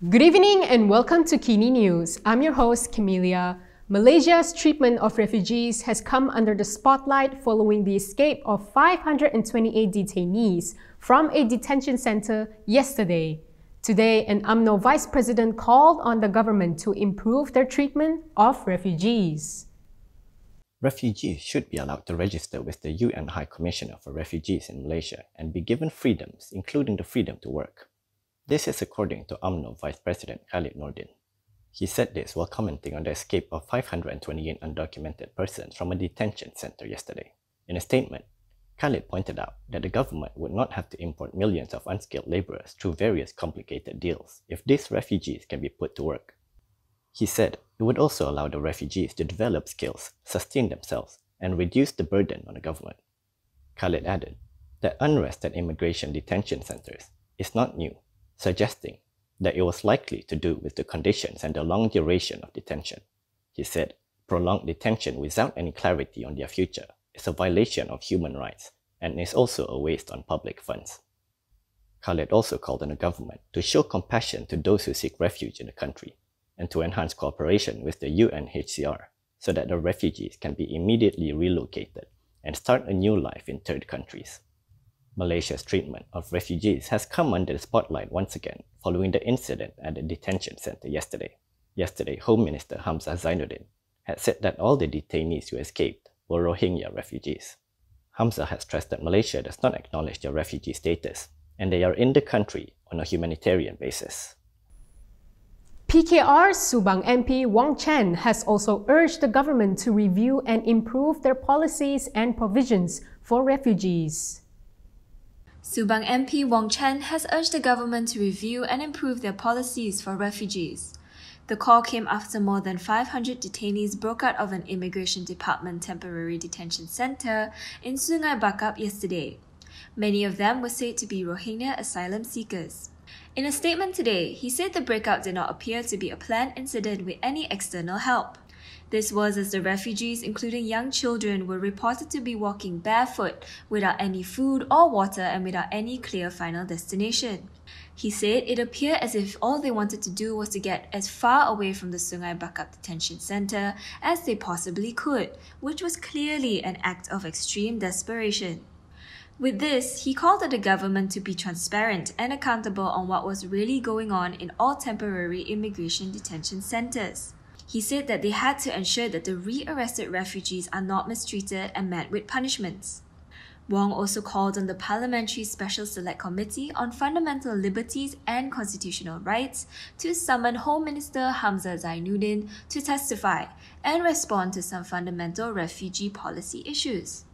Good evening and welcome to KiniNews. I'm your host, Camelia. Malaysia's treatment of refugees has come under the spotlight following the escape of 528 detainees from a detention center yesterday. Today, an Umno vice president called on the government to improve their treatment of refugees. Refugees should be allowed to register with the UN High Commissioner for Refugees in Malaysia and be given freedoms, including the freedom to work. This is according to Umno Vice President Khaled Nordin. He said this while commenting on the escape of 528 undocumented persons from a detention center yesterday. In a statement, Khaled pointed out that the government would not have to import millions of unskilled laborers through various complicated deals if these refugees can be put to work. He said it would also allow the refugees to develop skills, sustain themselves, and reduce the burden on the government. Khaled added that unrest at immigration detention centers is not new, suggesting that it was likely to do with the conditions and the long duration of detention. He said prolonged detention without any clarity on their future is a violation of human rights and is also a waste on public funds. Khaled also called on the government to show compassion to those who seek refuge in the country and to enhance cooperation with the UNHCR so that the refugees can be immediately relocated and start a new life in third countries. Malaysia's treatment of refugees has come under the spotlight once again following the incident at the detention center yesterday. Yesterday, Home Minister Hamzah Zainuddin had said that all the detainees who escaped were Rohingya refugees. Hamzah has stressed that Malaysia does not acknowledge their refugee status and they are in the country on a humanitarian basis. PKR Subang MP Wong Chen has also urged the government to review and improve their policies and provisions for refugees. Subang MP Wong Chen has urged the government to review and improve their policies for refugees. The call came after more than 500 detainees broke out of an Immigration Department temporary detention center in Sungai Bakap yesterday. Many of them were said to be Rohingya asylum seekers. In a statement today, he said the breakout did not appear to be a planned incident with any external help. This was as the refugees, including young children, were reported to be walking barefoot, without any food or water and without any clear final destination. He said it appeared as if all they wanted to do was to get as far away from the Sungai Bakap detention center as they possibly could, which was clearly an act of extreme desperation. With this, he called on the government to be transparent and accountable on what was really going on in all temporary immigration detention centers. He said that they had to ensure that the re-arrested refugees are not mistreated and met with punishments. Wong also called on the Parliamentary Special Select Committee on Fundamental Liberties and Constitutional Rights to summon Home Minister Hamzah Zainuddin to testify and respond to some fundamental refugee policy issues.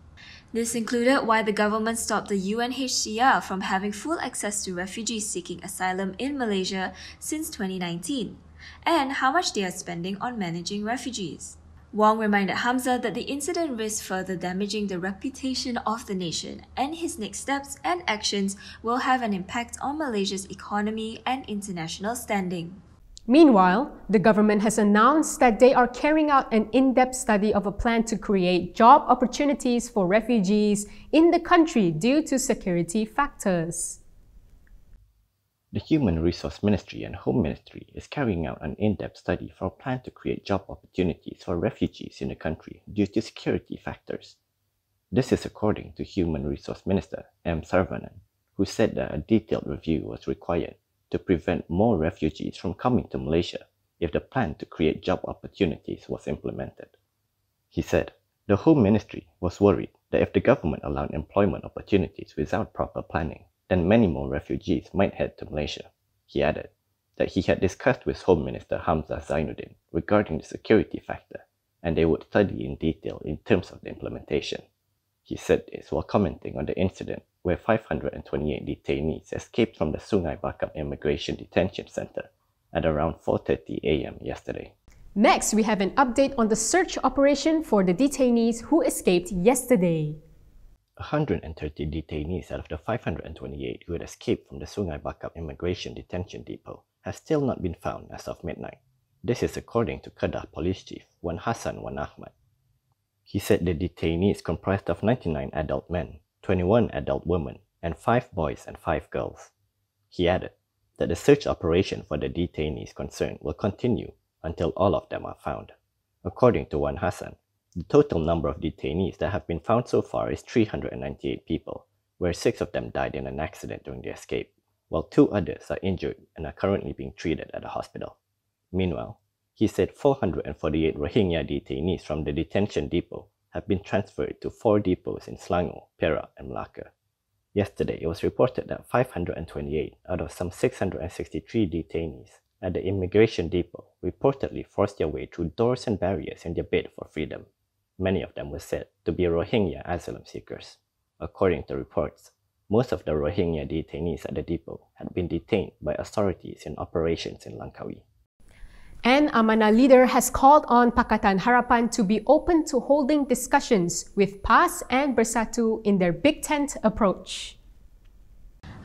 This included why the government stopped the UNHCR from having full access to refugees seeking asylum in Malaysia since 2019, and how much they are spending on managing refugees. Wong reminded Hamzah that the incident risks further damaging the reputation of the nation, and his next steps and actions will have an impact on Malaysia's economy and international standing. Meanwhile, the government has announced that they are carrying out an in-depth study of a plan to create job opportunities for refugees in the country due to security factors. The Human Resource Ministry and Home Ministry is carrying out an in-depth study for a plan to create job opportunities for refugees in the country due to security factors. This is according to Human Resource Minister M. Saravanan, who said that a detailed review was required to prevent more refugees from coming to Malaysia if the plan to create job opportunities was implemented. He said the Home Ministry was worried that if the government allowed employment opportunities without proper planning, then many more refugees might head to Malaysia. He added that he had discussed with Home Minister Hamzah Zainuddin regarding the security factor and they would study in detail in terms of the implementation. He said this while commenting on the incident where 528 detainees escaped from the Sungai Bakap Immigration Detention Center at around 4:30 a.m. yesterday. Next, we have an update on the search operation for the detainees who escaped yesterday. 130 detainees out of the 528 who had escaped from the Sungai Bakap Immigration Detention Depot have still not been found as of midnight. This is according to Kedah Police Chief Wan Hassan Wan Ahmad. He said the detainees comprised of 99 adult men, 21 adult women, and 5 boys and 5 girls. He added that the search operation for the detainees concerned will continue until all of them are found. According to Wan Hassan, the total number of detainees that have been found so far is 398 people, where 6 of them died in an accident during the escape, while 2 others are injured and are currently being treated at a hospital. Meanwhile, he said 448 Rohingya detainees from the detention depot have been transferred to 4 depots in Selangor, Perak, and Melaka. Yesterday, it was reported that 528 out of some 663 detainees at the immigration depot reportedly forced their way through doors and barriers in their bid for freedom. Many of them were said to be Rohingya asylum seekers. According to reports, most of the Rohingya detainees at the depot had been detained by authorities in operations in Langkawi. An Amanah leader has called on Pakatan Harapan to be open to holding discussions with PAS and Bersatu in their Big Tent approach.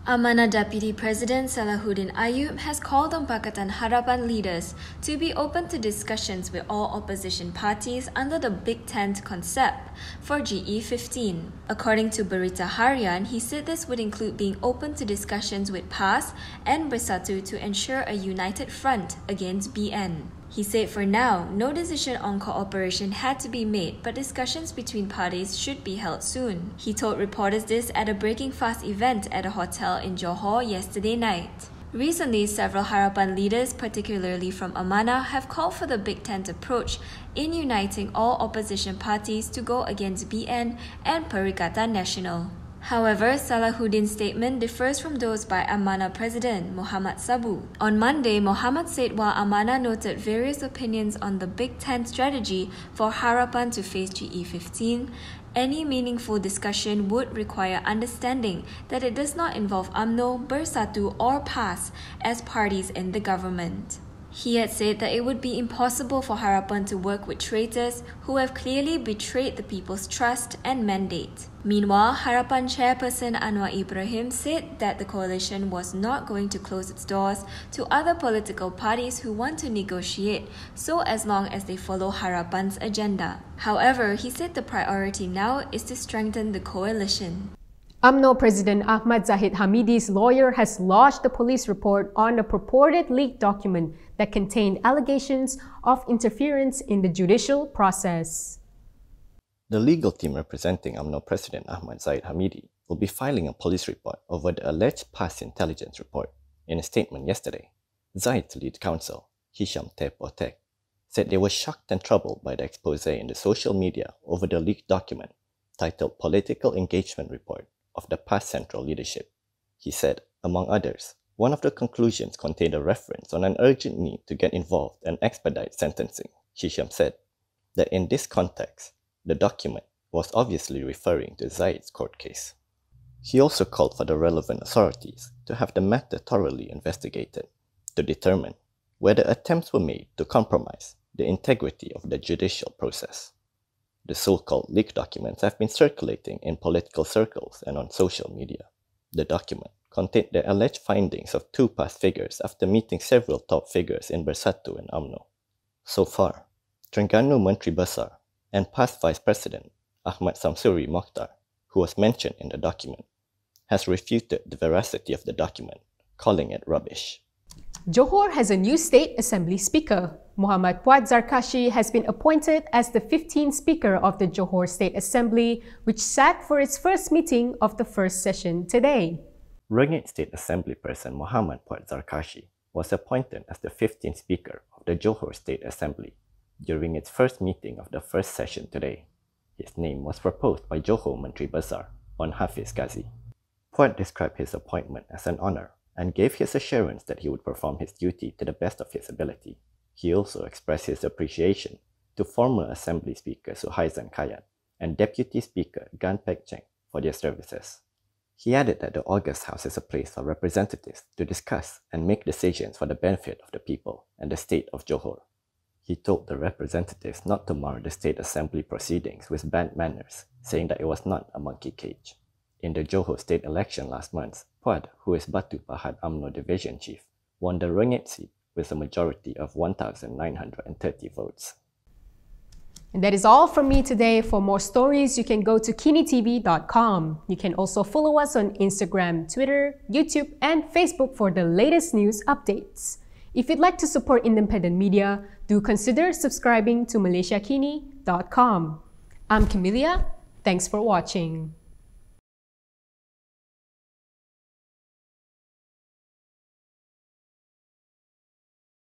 Amanah Deputy President Salahuddin Ayub has called on Pakatan Harapan leaders to be open to discussions with all opposition parties under the Big Tent concept for GE15. According to Berita Harian, he said this would include being open to discussions with PAS and Bersatu to ensure a united front against BN. He said for now, no decision on cooperation had to be made, but discussions between parties should be held soon. He told reporters this at a Breaking Fast event at a hotel in Johor yesterday night. Recently, several Harapan leaders, particularly from Amanah, have called for the Big Tent approach in uniting all opposition parties to go against BN and Perikatan Nasional. However, Salahuddin's statement differs from those by Amanah President Muhammad Sabu. On Monday, Muhammad said while Amanah noted various opinions on the Big Tent strategy for Harapan to face GE15, any meaningful discussion would require understanding that it does not involve UMNO, Bersatu or PAS as parties in the government. He had said that it would be impossible for Harapan to work with traitors who have clearly betrayed the people's trust and mandate. Meanwhile, Harapan chairperson Anwar Ibrahim said that the coalition was not going to close its doors to other political parties who want to negotiate, so as long as they follow Harapan's agenda. However, he said the priority now is to strengthen the coalition. UMNO President Ahmad Zahid Hamidi's lawyer has lodged a police report on a purported leaked document that contained allegations of interference in the judicial process. The legal team representing UMNO President Ahmad Zahid Hamidi will be filing a police report over the alleged past intelligence report. In a statement yesterday, Zahid's lead counsel, Hisham Tepotek, said they were shocked and troubled by the expose in the social media over the leaked document titled Political Engagement Report of the past central leadership. He said, among others, one of the conclusions contained a reference on an urgent need to get involved and expedite sentencing. Hisham said that in this context, the document was obviously referring to Zahid's court case. He also called for the relevant authorities to have the matter thoroughly investigated to determine whether attempts were made to compromise the integrity of the judicial process. The so-called leaked documents have been circulating in political circles and on social media. The document contained the alleged findings of 2 past figures after meeting several top figures in Bersatu and UMNO. So far, Terengganu Menteri Besar and past Vice President Ahmad Samsuri Mokhtar, who was mentioned in the document, has refuted the veracity of the document, calling it rubbish. Johor has a new State Assembly Speaker. Muhammad Puad Zarkashi has been appointed as the 15th Speaker of the Johor State Assembly, which sat for its first meeting of the first session today. Rangit State Assembly person Muhammad Puad Zarkashi was appointed as the 15th Speaker of the Johor State Assembly during its first meeting of the first session today. His name was proposed by Johor Menteri Besar, Wan Hafiz Ghazi. Puad described his appointment as an honour and gave his assurance that he would perform his duty to the best of his ability. He also expressed his appreciation to former Assembly Speaker Suhaizan Kayat and Deputy Speaker Gan Pek Cheng for their services. He added that the August House is a place for representatives to discuss and make decisions for the benefit of the people and the state of Johor. He told the representatives not to mar the State Assembly proceedings with bad manners, saying that it was not a monkey cage. In the Johor state election last month, Puad, who is Batu Pahat UMNO Division Chief, won the Rangit seat with a majority of 1,930 votes. And that is all from me today. For more stories, you can go to KiniTV.com. You can also follow us on Instagram, Twitter, YouTube, and Facebook for the latest news updates. If you'd like to support independent media, do consider subscribing to MalaysiaKini.com. I'm Camelia. Thanks for watching.